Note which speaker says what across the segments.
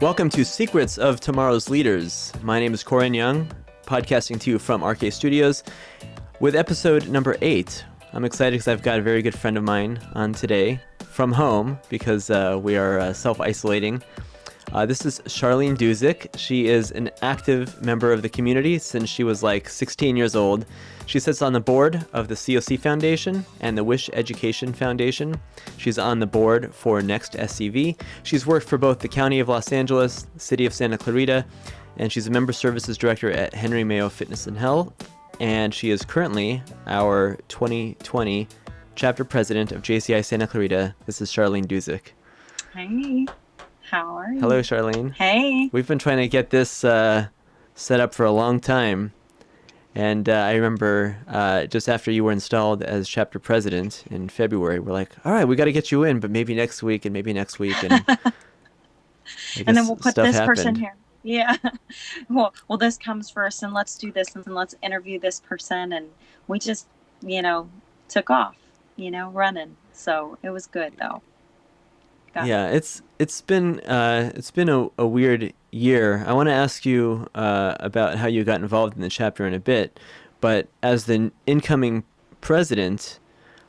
Speaker 1: Welcome to Secrets of Tomorrow's Leaders. My name is Corin Young, podcasting to you from RK Studios with episode number 8. I'm excited because I've got a very good friend of mine on today from home because we are self-isolating. This is Sharlene Duzick. She is an active member of the community since she was like 16 years old. She sits on the board of the COC Foundation and the Wish Education Foundation. She's on the board for Next SCV. She's worked for both the County of Los Angeles, City of Santa Clarita, and she's a Member Services Director at Henry Mayo Fitness and Health. And she is currently our 2020 Chapter President of JCI Santa Clarita. This is Sharlene Duzick.
Speaker 2: Hey. How are you?
Speaker 1: Hello, Sharlene.
Speaker 2: Hey.
Speaker 1: We've been trying to get this set up for a long time. And I remember just after you were installed as chapter president in February, we're like, all right, we got to get you in, but maybe next week and maybe next week. And,
Speaker 2: and then we'll put this
Speaker 1: happened.
Speaker 2: Person here. Yeah. Well, this comes first and let's do this and let's interview this person. And we just, took off, running. So it was good though.
Speaker 1: Yeah, it's been a weird year. I want to ask you about how you got involved in the chapter in a bit, but as the incoming president,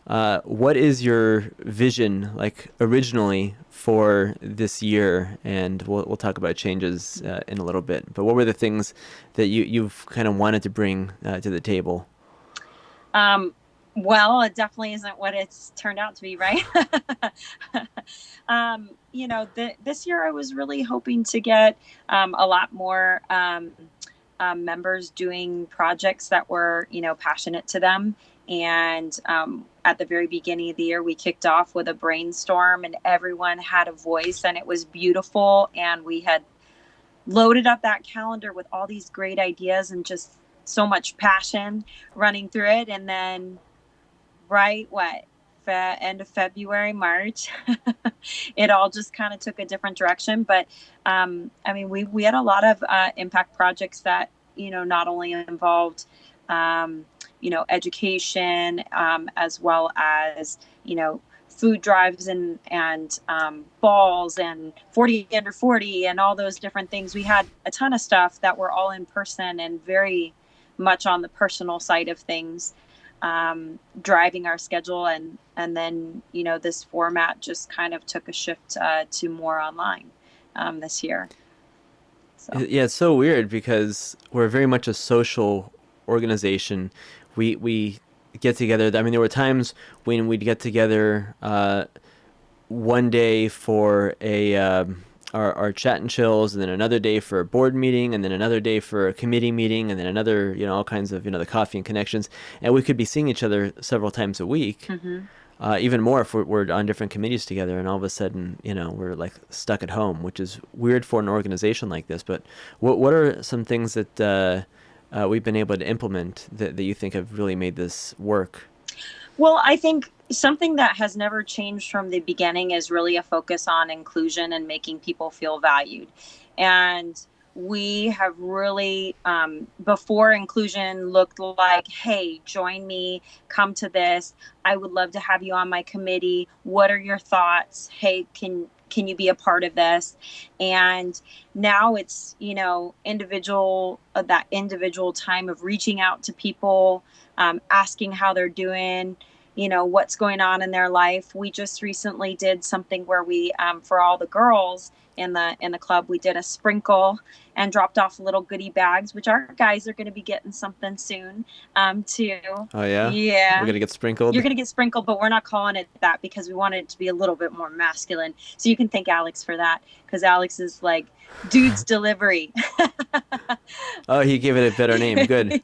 Speaker 1: what is your vision like originally for this year? And we'll talk about changes in a little bit. But what were the things that you've kind of wanted to bring to the table?
Speaker 2: Well, it definitely isn't what it's turned out to be, right? This year I was really hoping to get a lot more members doing projects that were, passionate to them. And at the very beginning of the year, we kicked off with a brainstorm and everyone had a voice and it was beautiful. And we had loaded up that calendar with all these great ideas and just so much passion running through it. And then end of February, March, it all just kind of took a different direction. But we had a lot of impact projects that, not only involved, education, as well as, food drives and balls and 40 under 40 and all those different things. We had a ton of stuff that were all in person and very much on the personal side of things. Driving our schedule and then, this format just kind of took a shift to more online this year. So.
Speaker 1: Yeah, it's so weird because we're very much a social organization. We get together. I mean, there were times when we'd get together one day for our chat and chills, and then another day for a board meeting, and then another day for a committee meeting, and then another, all kinds of, the coffee and connections. And we could be seeing each other several times a week, even more if we're on different committees together. And all of a sudden, we're like stuck at home, which is weird for an organization like this. But what are some things that we've been able to implement that you think have really made this work?
Speaker 2: Well, I think something that has never changed from the beginning is really a focus on inclusion and making people feel valued. And we have really, before inclusion looked like, hey, join me, come to this. I would love to have you on my committee. What are your thoughts? Hey, can you be a part of this? And now it's, that individual time of reaching out to people, asking how they're doing, what's going on in their life. We just recently did something where we, for all the girls in the club, we did a sprinkle and dropped off little goodie bags, which our guys are going to be getting something soon, too.
Speaker 1: Oh yeah?
Speaker 2: Yeah.
Speaker 1: We're going to get sprinkled?
Speaker 2: You're going to get sprinkled, but we're not calling it that because we wanted it to be a little bit more masculine. So you can thank Alex for that because Alex is like dude's delivery.
Speaker 1: Oh, he gave it a better name. Good.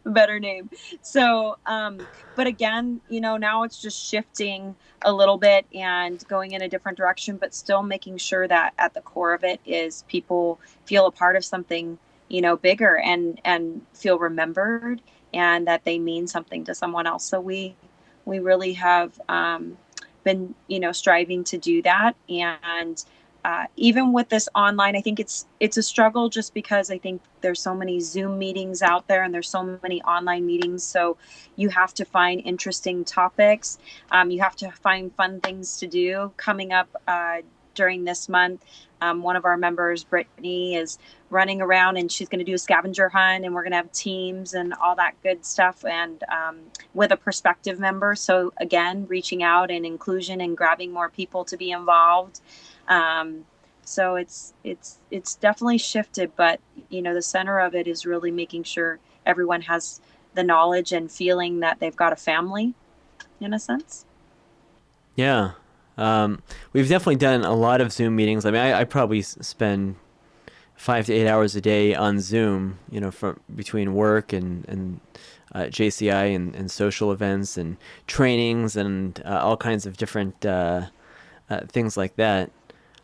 Speaker 2: Better name. So, but again, now it's just shifting a little bit and going in a different direction, but still making sure that at the core of it is people feel a part of something, bigger and feel remembered and that they mean something to someone else. So we really have been, striving to do that. And even with this online, I think it's a struggle just because I think there's so many Zoom meetings out there and there's so many online meetings. So you have to find interesting topics. You have to find fun things to do coming up during this month. One of our members, Brittany, is running around and she's going to do a scavenger hunt, and we're going to have teams and all that good stuff, and with a prospective member. So again, reaching out and inclusion and grabbing more people to be involved. So it's definitely shifted, but the center of it is really making sure everyone has the knowledge and feeling that they've got a family, in a sense.
Speaker 1: Yeah. We've definitely done a lot of Zoom meetings. I mean, I probably spend 5 to 8 hours a day on Zoom, from between work and JCI and social events and trainings and all kinds of different things like that.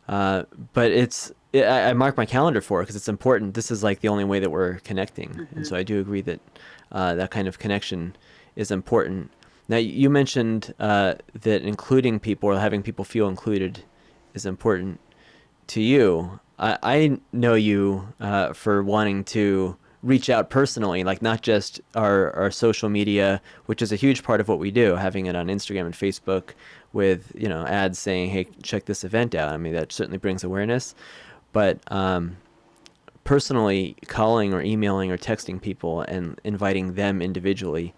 Speaker 1: But I mark my calendar for it because it's important. This is like the only way that we're connecting. Mm-hmm. And so I do agree that that kind of connection is important. Now, you mentioned that including people or having people feel included is important to you. I know you for wanting to reach out personally, like not just our social media, which is a huge part of what we do, having it on Instagram and Facebook with, ads saying, hey, check this event out. I mean, that certainly brings awareness. But personally calling or emailing or texting people and inviting them individually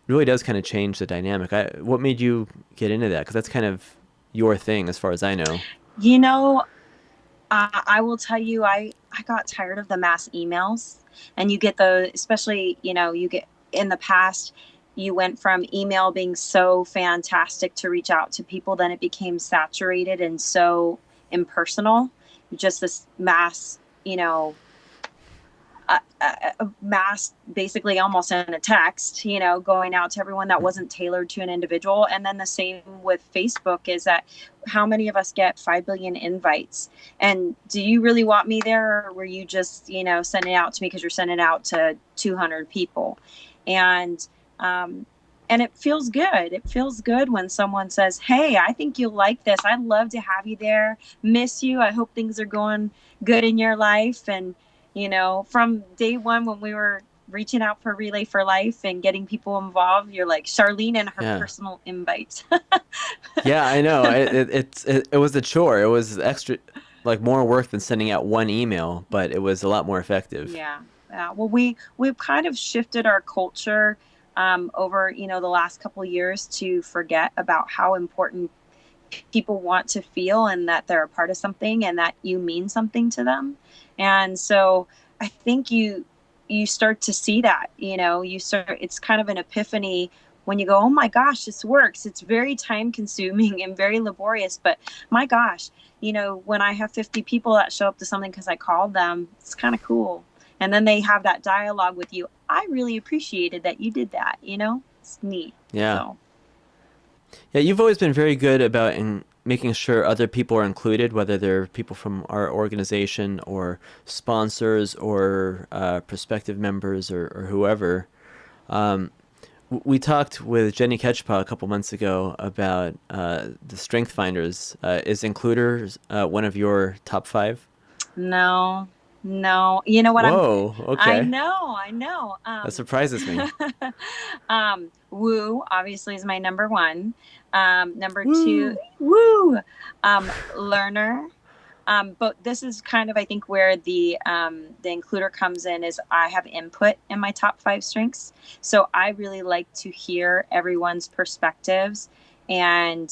Speaker 1: really does kind of change the dynamic. What made you get into that? Because that's kind of your thing as far as I know.
Speaker 2: I will tell you, I got tired of the mass emails, and you get especially, you get in the past, you went from email being so fantastic to reach out to people, then it became saturated and so impersonal, just this mass, a mass, basically almost in a text, going out to everyone that wasn't tailored to an individual. And then the same with Facebook is that how many of us get 5 billion invites? And do you really want me there? Or were you just, sending it out to me because you're sending it out to 200 people? And it feels good. It feels good when someone says, hey, I think you'll like this. I'd love to have you there. Miss you. I hope things are going good in your life. And from day one when we were reaching out for Relay for Life and getting people involved, you're like Sharlene and her personal invites.
Speaker 1: Yeah, I know. It was a chore. It was extra, like more work than sending out one email, but it was a lot more effective.
Speaker 2: Yeah. Well, we've kind of shifted our culture over, the last couple of years to forget about how important people want to feel and that they're a part of something and that you mean something to them. And so I think you start to see that, it's kind of an epiphany when you go, oh my gosh, this works. It's very time consuming and very laborious, but my gosh, when I have 50 people that show up to something because I called them, it's kind of cool. And then they have that dialogue with you. I really appreciated that you did that, it's neat.
Speaker 1: Yeah.
Speaker 2: So.
Speaker 1: Yeah, you've always been very good about making sure other people are included, whether they're people from our organization or sponsors or prospective members or whoever. We talked with Jenny Ketchpa a couple months ago about the Strength Finders. Is Includer one of your top 5?
Speaker 2: No. You know what?
Speaker 1: Whoa, okay.
Speaker 2: I know.
Speaker 1: That surprises me.
Speaker 2: Woo obviously is my number 1. Number
Speaker 1: Woo.
Speaker 2: 2, Learner. But this is kind of, I think, where the includer comes in is I have input in my top 5 strengths. So I really like to hear everyone's perspectives, and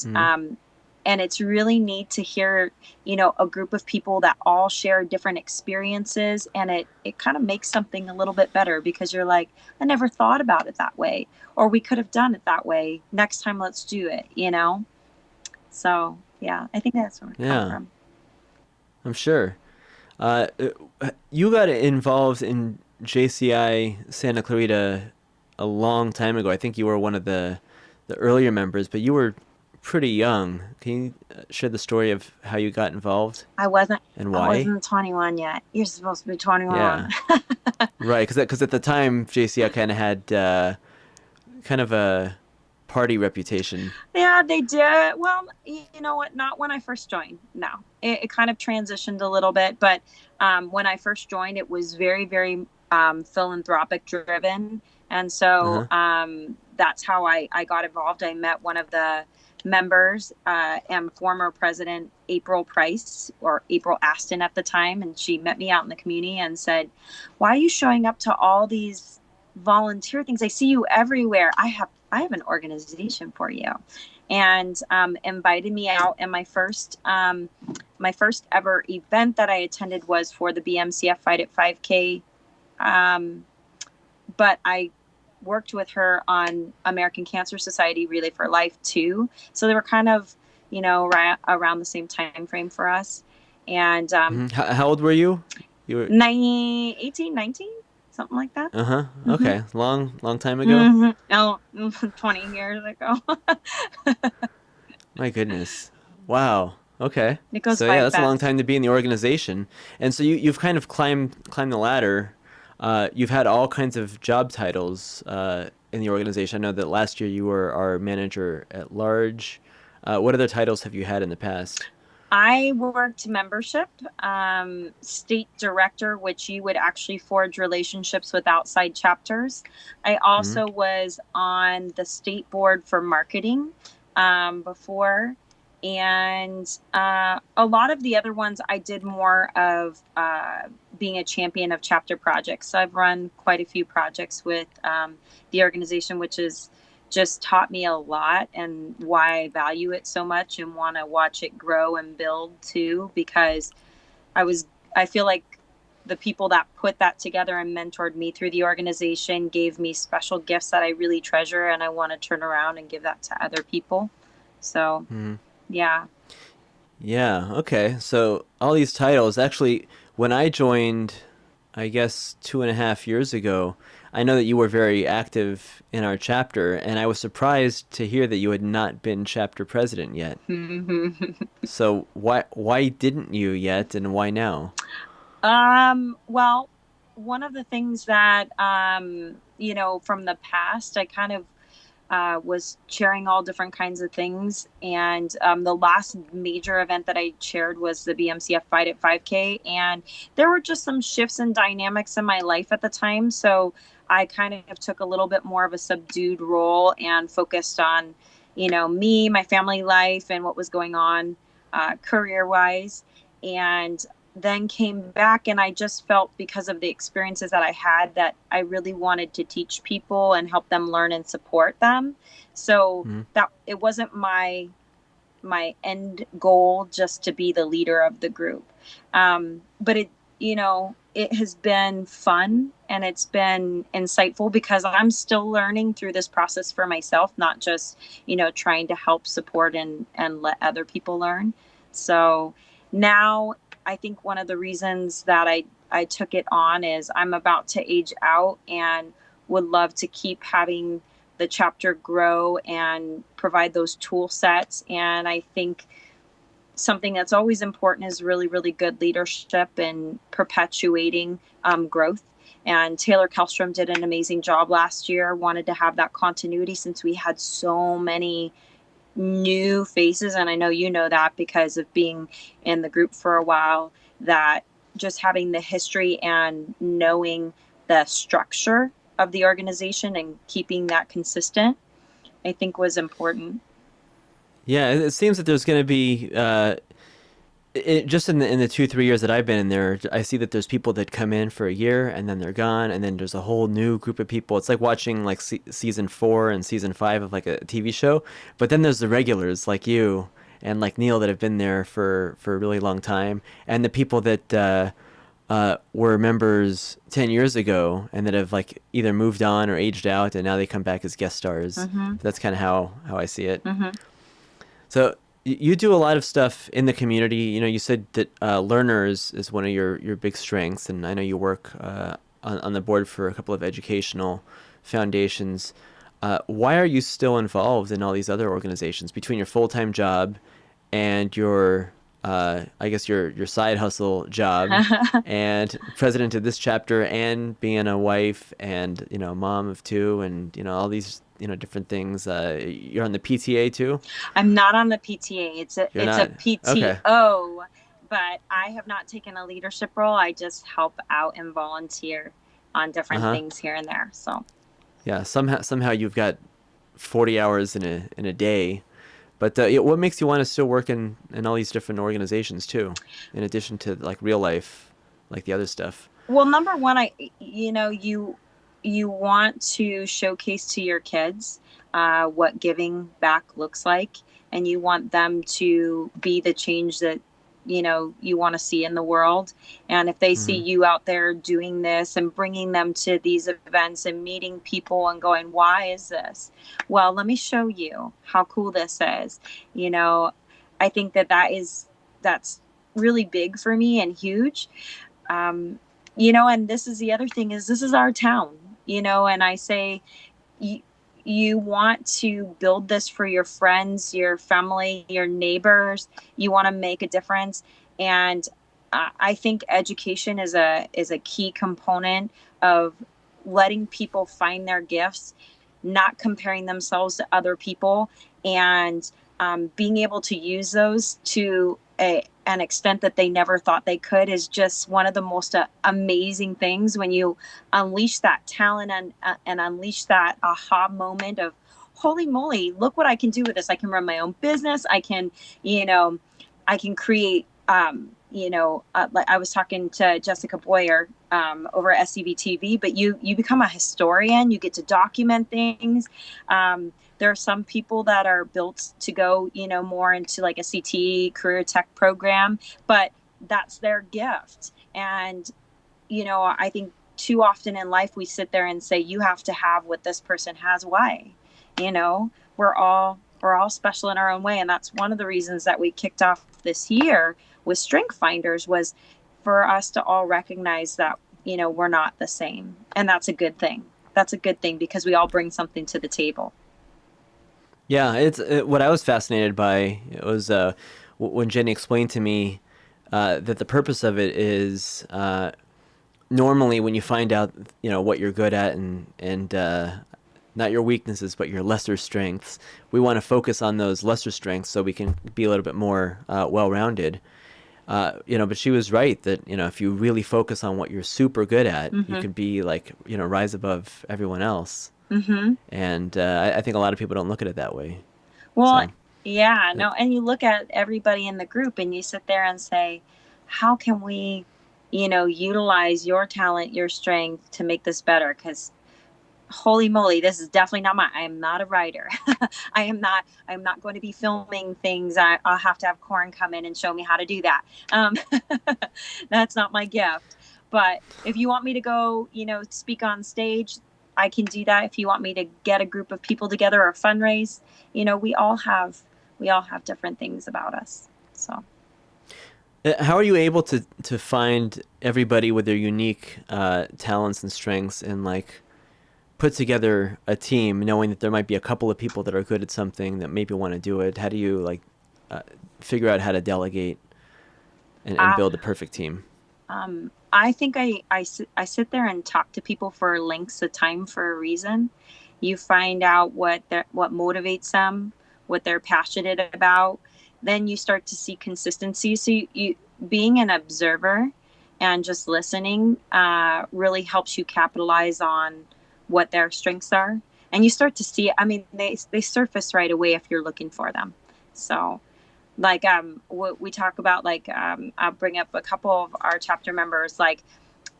Speaker 2: it's really neat to hear, a group of people that all share different experiences, and it kind of makes something a little bit better because you're like, I never thought about it that way, or we could have done it that way. Next time, let's do it, So, yeah, I think that's where it comes from.
Speaker 1: I'm sure. You got involved in JCI Santa Clarita a long time ago. I think you were one of the earlier members, but you were pretty young. Can you share the story of how you got involved?
Speaker 2: I wasn't.
Speaker 1: And why?
Speaker 2: I wasn't 21 yet. You're supposed to be 21.
Speaker 1: Yeah. Right, because at the time, JCI kind of had kind of a party reputation.
Speaker 2: Yeah, they did. Well, you know what? Not when I first joined. No, it kind of transitioned a little bit. But when I first joined, it was very, very philanthropic driven. And so that's how I got involved. I met one of the members and former President April Price, or April Aston at the time. And she met me out in the community and said, "Why are you showing up to all these volunteer things? I see you everywhere. I have an organization for you." And invited me out. And my first ever event that I attended was for the BMCF Fight at 5K. But I worked with her on American Cancer Society Relay for Life too. So they were kind of, around the same time frame for us. And
Speaker 1: How old were you? You were
Speaker 2: 18, 19, something like that.
Speaker 1: Okay. Long time ago.
Speaker 2: Oh, 20 years ago.
Speaker 1: My goodness. Wow. Okay.
Speaker 2: It goes
Speaker 1: So
Speaker 2: by
Speaker 1: yeah, that's a long
Speaker 2: fast.
Speaker 1: time to be in the organization. And so you've kind of climbed the ladder. You've had all kinds of job titles in the organization. I know that last year you were our manager at large. What other titles have you had in the past?
Speaker 2: I worked membership, state director, which you would actually forge relationships with outside chapters. I also was on the state board for marketing before. And a lot of the other ones, I did more of being a champion of chapter projects. So I've run quite a few projects with the organization, which is just taught me a lot, and why I value it so much and want to watch it grow and build too, because I feel like the people that put that together and mentored me through the organization gave me special gifts that I really treasure, and I want to turn around and give that to other people. So, yeah.
Speaker 1: Yeah. Okay. So all these titles, actually, when I joined, I guess 2.5 years ago, I know that you were very active in our chapter, and I was surprised to hear that you had not been chapter president yet. So why didn't you yet, and why now?
Speaker 2: Well, one of the things that, from the past, I kind of was chairing all different kinds of things. And the last major event that I chaired was the BMCF Fight at 5K. And there were just some shifts and dynamics in my life at the time. So I kind of took a little bit more of a subdued role and focused on, me, my family life, and what was going on career-wise. And then came back, and I just felt, because of the experiences that I had, that I really wanted to teach people and help them learn and support them. So that it wasn't my end goal just to be the leader of the group. But it has been fun, and it's been insightful, because I'm still learning through this process for myself, not just, trying to help support and let other people learn. So now, I think one of the reasons that I took it on is I'm about to age out, and would love to keep having the chapter grow and provide those tool sets. And I think something that's always important is really, really good leadership and perpetuating growth. And Taylor Kellstrom did an amazing job last year. Wanted to have that continuity, since we had so many new faces, and I know you know that because of being in the group for a while, that just having the history and knowing the structure of the organization and keeping that consistent, I think was important.
Speaker 1: Yeah, it seems that there's going to be just in the 2-3 years that I've been in there, I see that there's people that come in for a year and then they're gone, and then there's a whole new group of people. It's like watching like season 4 and season 5 of like a TV show, but then there's the regulars like you and like Neil that have been there for a really long time, and the people that were members 10 years ago and that have like either moved on or aged out, and now they come back as guest stars. That's kind of how I see it. So you do a lot of stuff in the community. You said that learners is one of your big strengths, and I know you work on the board for a couple of educational foundations. Why are you still involved in all these other organizations between your full-time job and your, I guess your side hustle job, and president of this chapter, and being a wife, and mom of 2, and all these different things. You're on the PTA too?
Speaker 2: I'm not on the PTA. It's a PTO,
Speaker 1: okay.
Speaker 2: But I have not taken a leadership role. I just help out and volunteer on different things here and there. So
Speaker 1: yeah, somehow you've got 40 hours in a day, But what makes you want to still work in all these different organizations too, in addition to like real life, like the other stuff?
Speaker 2: Well, number one, you want to showcase to your kids what giving back looks like, and you want them to be the change that you want to see in the world. And if they see
Speaker 1: Mm-hmm.
Speaker 2: you out there doing this and bringing them to these events and meeting people and going, why is this? Well, let me show you how cool this is. I think that's really big for me and huge. And this is the other thing, is this is our town, and I say, you want to build this for your friends, your family, your neighbors. You want to make a difference. And I think education is a key component of letting people find their gifts, not comparing themselves to other people, and being able to use those to an extent that they never thought they could is just one of the most amazing things when you unleash that talent and unleash that aha moment of, holy moly, look what I can do with this. I can run my own business. I can create, like I was talking to Jessica Boyer over at SCV TV, but you become a historian, you get to document things. There are some people that are built to go, more into like a CTE career tech program, but that's their gift. And, I think too often in life we sit there and say, you have to have what this person has. Why? We're all special in our own way. And that's one of the reasons that we kicked off this year with Strength Finders, was for us to all recognize that, we're not the same. And that's a good thing. That's a good thing, because we all bring something to the table.
Speaker 1: Yeah, what I was fascinated by was when Jenny explained to me that the purpose of it is normally when you find out what you're good at and not your weaknesses but your lesser strengths, we want to focus on those lesser strengths so we can be a little bit more well-rounded. But she was right that if you really focus on what you're super good at,
Speaker 2: Mm-hmm.
Speaker 1: you can be like rise above everyone else.
Speaker 2: Mm-hmm.
Speaker 1: And I think a lot of people don't look at it that way.
Speaker 2: Well,
Speaker 1: So,
Speaker 2: yeah, no, and you look at everybody in the group and you sit there and say, how can we, utilize your talent, your strength to make this better? Because holy moly, this is definitely not I am not a writer. I'm not going to be filming things. I'll have to have Corin come in and show me how to do that. That's not my gift. But if you want me to go, speak on stage, I can do that. If you want me to get a group of people together or fundraise, we all have different things about us. So
Speaker 1: how are you able to find everybody with their unique talents and strengths and like put together a team, knowing that there might be a couple of people that are good at something that maybe want to do it? How do you like figure out how to delegate and build the perfect team?
Speaker 2: I think I sit there and talk to people for lengths of time for a reason. You find out what motivates them, what they're passionate about. Then you start to see consistency. So you being an observer and just listening really helps you capitalize on what their strengths are. And you start to see, they surface right away if you're looking for them. So like what we talk about, like I'll bring up a couple of our chapter members, like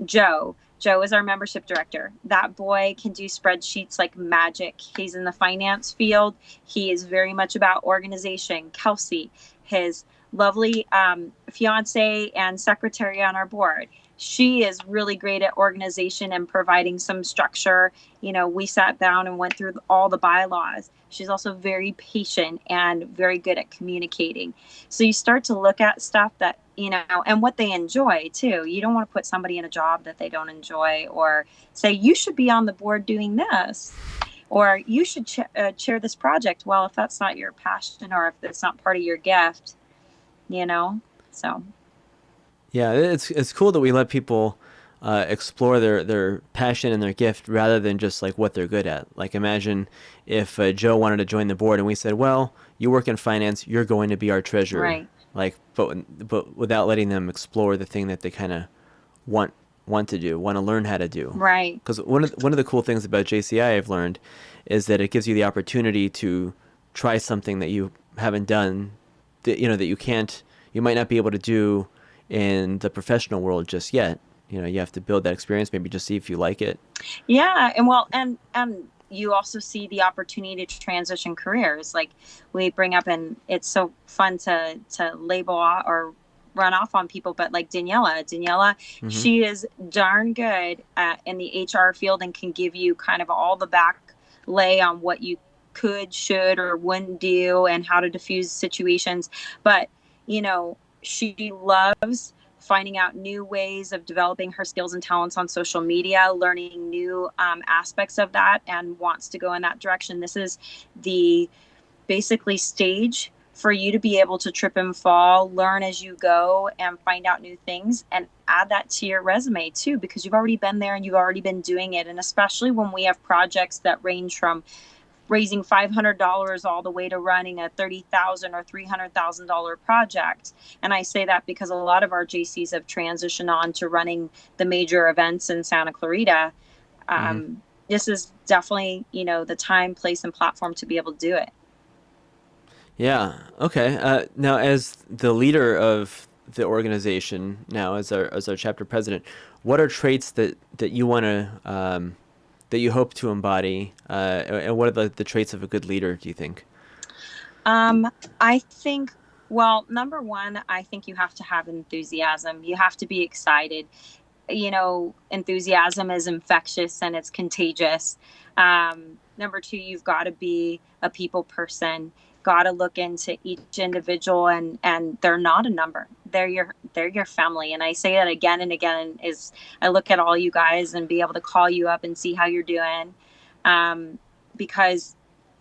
Speaker 2: Joe is our membership director. That boy can do spreadsheets like magic. He's in the finance field. He is very much about organization. Kelsey, his lovely fiance and secretary on our board, she is really great at organization and providing some structure. We sat down and went through all the bylaws. She's also very patient and very good at communicating. So you start to look at stuff that, and what they enjoy too. You don't want to put somebody in a job that they don't enjoy, or say, you should be on the board doing this, or you should chair this project. Well, if that's not your passion, or if it's not part of your gift, so.
Speaker 1: Yeah, it's cool that we let people explore their passion and their gift rather than just like what they're good at. Like imagine if Joe wanted to join the board and we said, well, you work in finance, you're going to be our treasurer.
Speaker 2: Right.
Speaker 1: Like, but without letting them explore the thing that they kind of want to do, want to learn how to do.
Speaker 2: Right.
Speaker 1: Because one of the cool things about JCI I've learned is that it gives you the opportunity to try something that you haven't done that, that you might not be able to do in the professional world just yet. You have to build that experience, maybe just see if you like it.
Speaker 2: Yeah, and well, and you also see the opportunity to transition careers. Like we bring up, and it's so fun to label or run off on people, but like Daniela,
Speaker 1: Hmm.
Speaker 2: she is darn good in the HR field and can give you kind of all the back lay on what you could, should, or wouldn't do and how to diffuse situations. But, she loves finding out new ways of developing her skills and talents on social media, learning new aspects of that, and wants to go in that direction. This is the basically stage for you to be able to trip and fall, learn as you go, and find out new things, and add that to your resume too, because you've already been there and you've already been doing it. And especially when we have projects that range from raising $500 all the way to running a $30,000 or $300,000 project. And I say that because a lot of our JCs have transitioned on to running the major events in Santa Clarita.
Speaker 1: Hmm.
Speaker 2: This is definitely, the time, place, and platform to be able to do it.
Speaker 1: Yeah. Okay. Now, as the leader of the organization, now as our chapter president, what are traits that you want to that you hope to embody, and what are the traits of a good leader, do you think?
Speaker 2: I think, well, number one, I think you have to have enthusiasm. You have to be excited. Enthusiasm is infectious and it's contagious. Number two, you've got to be a people person. Got to look into each individual, and they're not a number. They're your family. And I say that again and again. Is I look at all you guys and be able to call you up and see how you're doing, um, because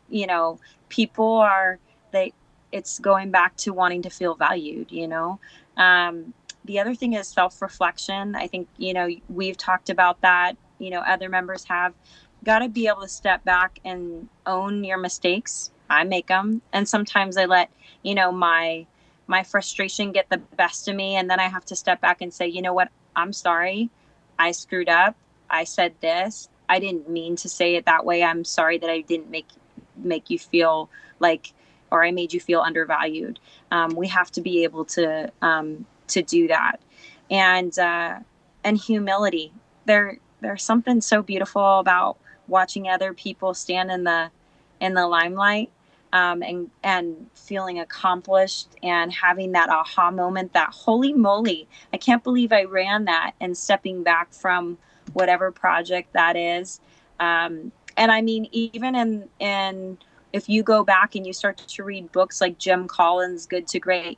Speaker 2: you know people are they. It's going back to wanting to feel valued. The other thing is self-reflection. I think, we've talked about that. Other members have got to be able to step back and own your mistakes. I make them. And sometimes I let, my frustration get the best of me. And then I have to step back and say, you know what? I'm sorry. I screwed up. I said this. I didn't mean to say it that way. I'm sorry that I didn't make you feel like, or I made you feel undervalued. We have to be able to do that, and humility. There's something so beautiful about watching other people stand in the limelight, and feeling accomplished and having that aha moment, that holy moly, I can't believe I ran that, and stepping back from whatever project that is. And I mean, even in if you go back and you start to read books like Jim Collins' Good to Great,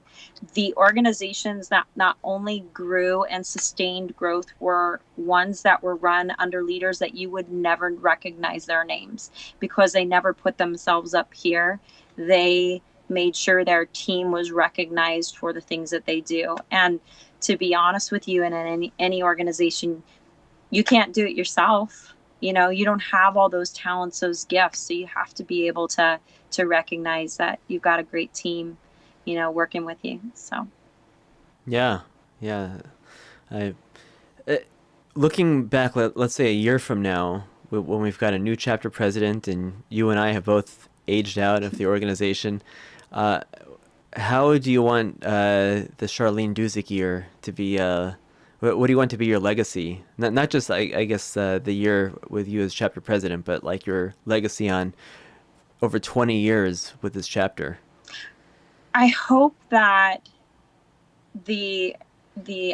Speaker 2: the organizations that not only grew and sustained growth were ones that were run under leaders that you would never recognize their names, because they never put themselves up here. They made sure their team was recognized for the things that they do. And to be honest with you, in any organization, you can't do it yourself. You don't have all those talents, those gifts. So you have to be able to recognize that you've got a great team, working with you. So
Speaker 1: Yeah. Yeah. I uh, Looking back, let's say a year from now, when we've got a new chapter president and you and I have both aged out of the organization, uh, how do you want the Sharlene Duzick year to be? What do you want to be your legacy? Not just, I guess, the year with you as chapter president, but like your legacy on over 20 years with this chapter.
Speaker 2: I hope that the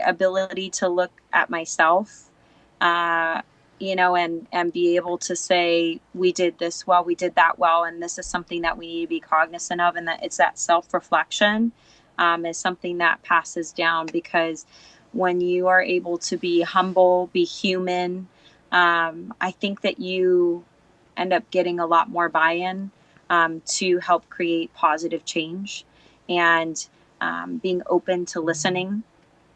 Speaker 2: ability to look at myself, uh, and be able to say, we did this well, we did that well, and this is something that we need to be cognizant of, and that it's that self-reflection, is something that passes down. Because when you are able to be humble, be human, I think that you end up getting a lot more buy-in, to help create positive change, and being open to listening.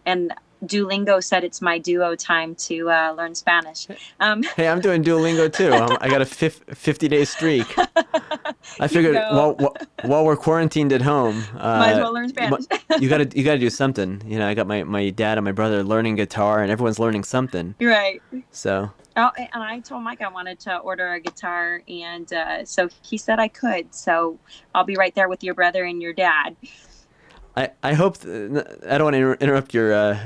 Speaker 2: And Duolingo said it's my duo time to learn Spanish.
Speaker 1: Hey, I'm doing Duolingo too. I got a 50-day streak. I figured while we're quarantined at home,
Speaker 2: might as well learn Spanish.
Speaker 1: you gotta do something. You know, I got my dad and my brother learning guitar, and everyone's learning something.
Speaker 2: Right.
Speaker 1: So.
Speaker 2: Oh, and I told Mike I wanted to order a guitar, and so he said I could. So I'll be right there with your brother and your dad.
Speaker 1: I hope I don't want to interrupt your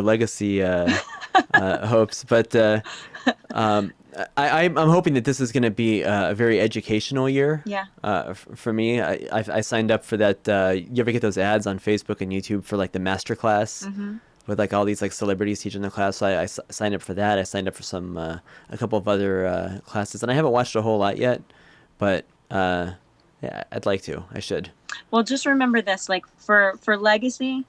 Speaker 1: legacy hopes, but I'm hoping that this is going to be a very educational year.
Speaker 2: Yeah.
Speaker 1: For me, I signed up for that. You ever get those ads on Facebook and YouTube for like the master class? Mm-hmm. With like all these like celebrities teaching the class? So I signed up for that. I signed up for a couple of other classes, and I haven't watched a whole lot yet, but yeah, I'd like to. I should.
Speaker 2: Well, just remember this, like for legacy,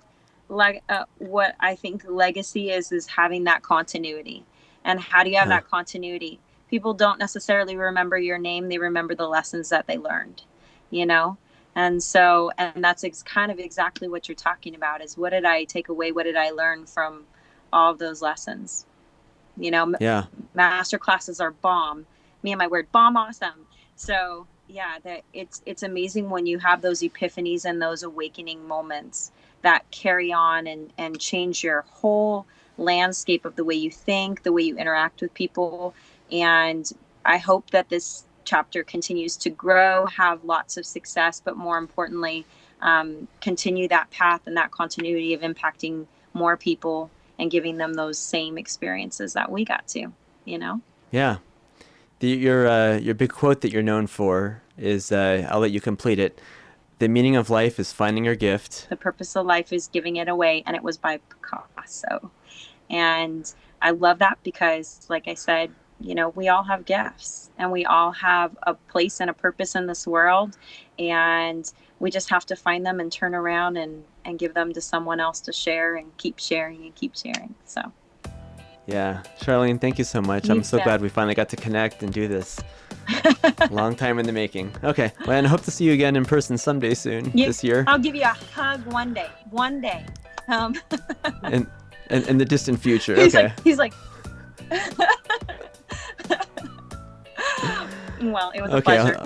Speaker 2: like what I think legacy is having that continuity. And how do you have that continuity? People don't necessarily remember your name. They remember the lessons that they learned, you know? And so, and that's kind of exactly what you're talking about is what did I take away? What did I learn from all of those lessons? You know,
Speaker 1: yeah.
Speaker 2: Master classes are bomb. Me and my word, bomb awesome. So yeah, it's amazing when you have those epiphanies and those awakening moments that carry on and change your whole landscape of the way you think, the way you interact with people. And I hope that this chapter continues to grow, have lots of success, but more importantly, continue that path and that continuity of impacting more people and giving them those same experiences that we got to, you know?
Speaker 1: Yeah. Your big quote that you're known for is, I'll let you complete it. The meaning of life is finding your gift.
Speaker 2: The purpose of life is giving it away. And it was by Picasso. And I love that because, like I said, you know, we all have gifts and we all have a place and a purpose in this world. And we just have to find them and turn around and give them to someone else to share and keep sharing and keep sharing. So.
Speaker 1: Yeah. Sharlene, thank you so much. I'm so glad we finally got to connect and do this. Long time in the making. Okay. Well, and I hope to see you again in person someday soon this year.
Speaker 2: I'll give you a hug one day. One day.
Speaker 1: In the distant future. Okay.
Speaker 2: He's like well, it was a pleasure.